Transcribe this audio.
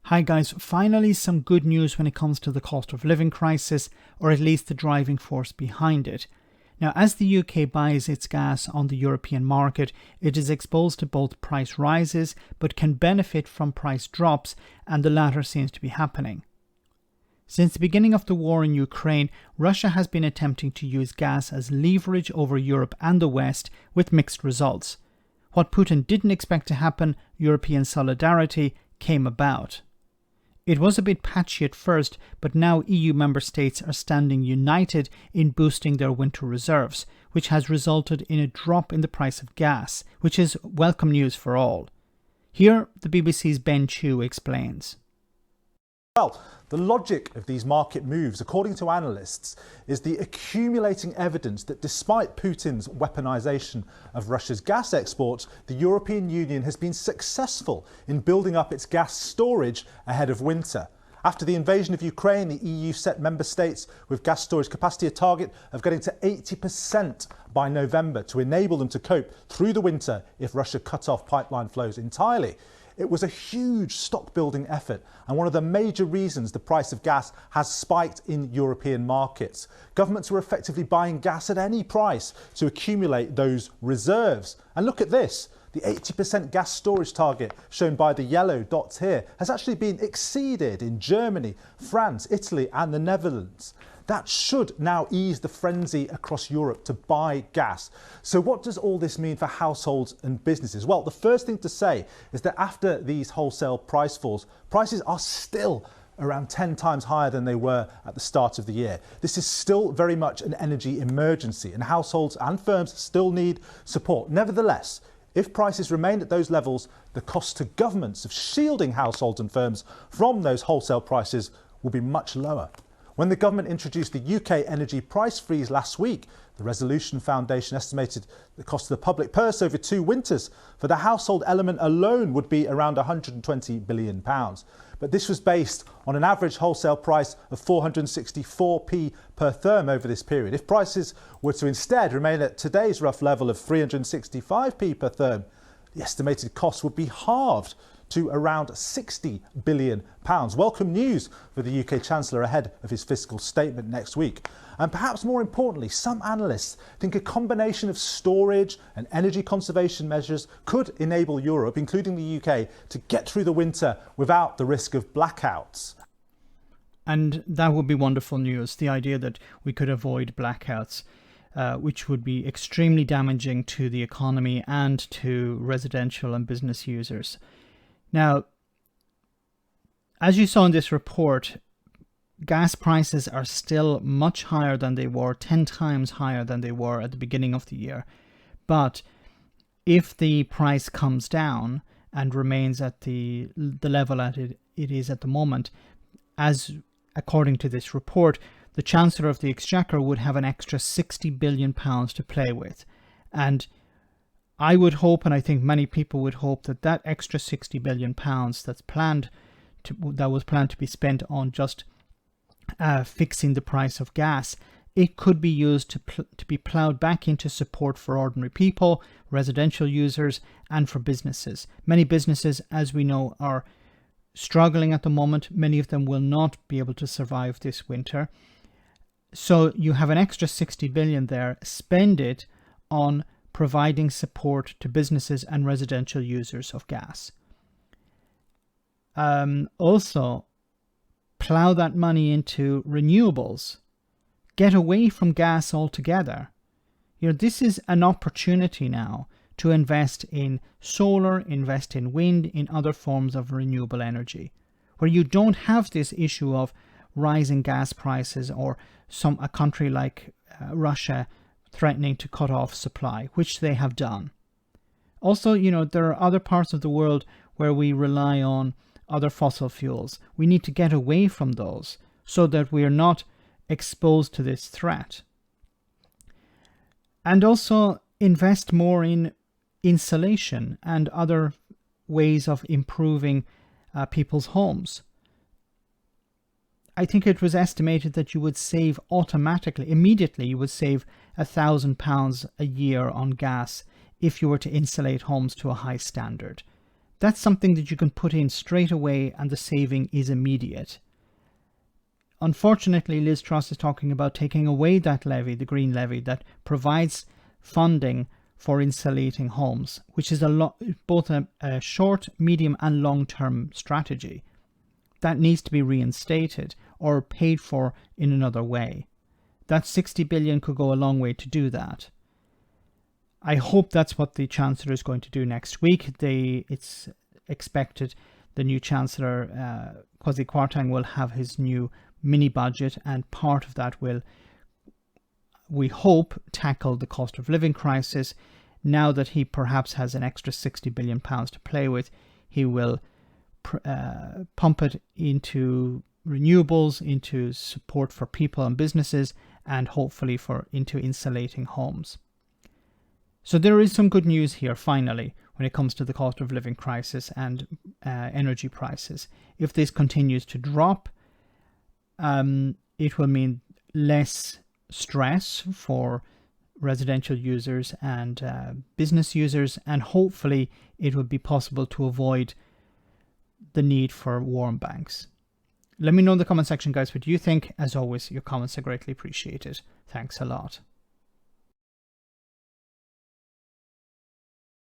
Hi guys, finally some good news when it comes to the cost of living crisis, or at least the driving force behind it. Now, as the UK buys its gas on the European market, it is exposed to both price rises but can benefit from price drops, and the latter seems to be happening. Since the beginning of the war in Ukraine, Russia has been attempting to use gas as leverage over Europe and the West, with mixed results. What Putin didn't expect to happen, European solidarity, came about. It was a bit patchy at first, but now EU member states are standing united in boosting their winter reserves, which has resulted in a drop in the price of gas, which is welcome news for all. Here, the BBC's Ben Chew explains. Well, the logic of these market moves, according to analysts, is the accumulating evidence that despite Putin's weaponization of Russia's gas exports, the European Union has been successful in building up its gas storage ahead of winter. After the invasion of Ukraine, the EU set member states with gas storage capacity a target of getting to 80% by November to enable them to cope through the winter if Russia cut off pipeline flows entirely. It was a huge stock building effort and one of the major reasons the price of gas has spiked in European markets. Governments were effectively buying gas at any price to accumulate those reserves. And look at this. The 80% gas storage target shown by the yellow dots here has actually been exceeded in Germany, France, Italy and the Netherlands. That should now ease the frenzy across Europe to buy gas. So what does all this mean for households and businesses? Well, the first thing to say is that after these wholesale price falls, prices are still around 10 times higher than they were at the start of the year. This is still very much an energy emergency and households and firms still need support. Nevertheless, if prices remain at those levels, the cost to governments of shielding households and firms from those wholesale prices will be much lower. When the government introduced the UK energy price freeze last week, the Resolution Foundation estimated the cost of the public purse over 2 winters for the household element alone would be around £120 billion. But this was based on an average wholesale price of 464p per therm over this period. If prices were to instead remain at today's rough level of 365p per therm, the estimated cost would be halved to around £60 billion. Welcome news for the UK Chancellor ahead of his fiscal statement next week. And perhaps more importantly, some analysts think a combination of storage and energy conservation measures could enable Europe, including the UK, to get through the winter without the risk of blackouts. And that would be wonderful news, the idea that we could avoid blackouts, which would be extremely damaging to the economy and to residential and business users. Now, as you saw in this report, gas prices are still much higher than they were, 10 times higher than they were at the beginning of the year. But if the price comes down and remains at the level that it is at the moment, as according to this report, the Chancellor of the Exchequer would have an extra £60 billion to play with. And I would hope, and I think many people would hope, that that extra £60 billion that was planned to be spent on just fixing the price of gas, it could be used to be ploughed back into support for ordinary people, residential users, and for businesses. Many businesses, as we know, are struggling at the moment. Many of them will not be able to survive this winter. So you have an extra 60 billion there. Spend it on providing support to businesses and residential users of gas. Also, plough that money into renewables. Get away from gas altogether. This is an opportunity now to invest in solar, invest in wind, in other forms of renewable energy, where you don't have this issue of rising gas prices or a country like Russia threatening to cut off supply, which they have done. Also, there are other parts of the world where we rely on other fossil fuels. We need to get away from those so that we are not exposed to this threat. And also invest more in insulation and other ways of improving people's homes. I think it was estimated that you would save immediately, you would save £1,000 a year on gas if you were to insulate homes to a high standard. That's something that you can put in straight away and the saving is immediate. Unfortunately, Liz Truss is talking about taking away that levy, the green levy, that provides funding for insulating homes, which is both a short, medium and long-term strategy. That needs to be reinstated or paid for in another way. That 60 billion could go a long way to do that. I hope that's what the Chancellor is going to do next week. It's expected the new Chancellor, Kwasi Kwarteng, will have his new mini budget, and part of that will, we hope, tackle the cost of living crisis. Now that he perhaps has an extra £60 billion to play with, he will pump it into renewables, into support for people and businesses, and hopefully into insulating homes. So there is some good news here, finally, when it comes to the cost of living crisis and energy prices. If this continues to drop, it will mean less stress for residential users and business users, and hopefully it will be possible to avoid the need for warm banks. Let me know in the comment section, guys, what you think. As always, your comments are greatly appreciated. Thanks a lot.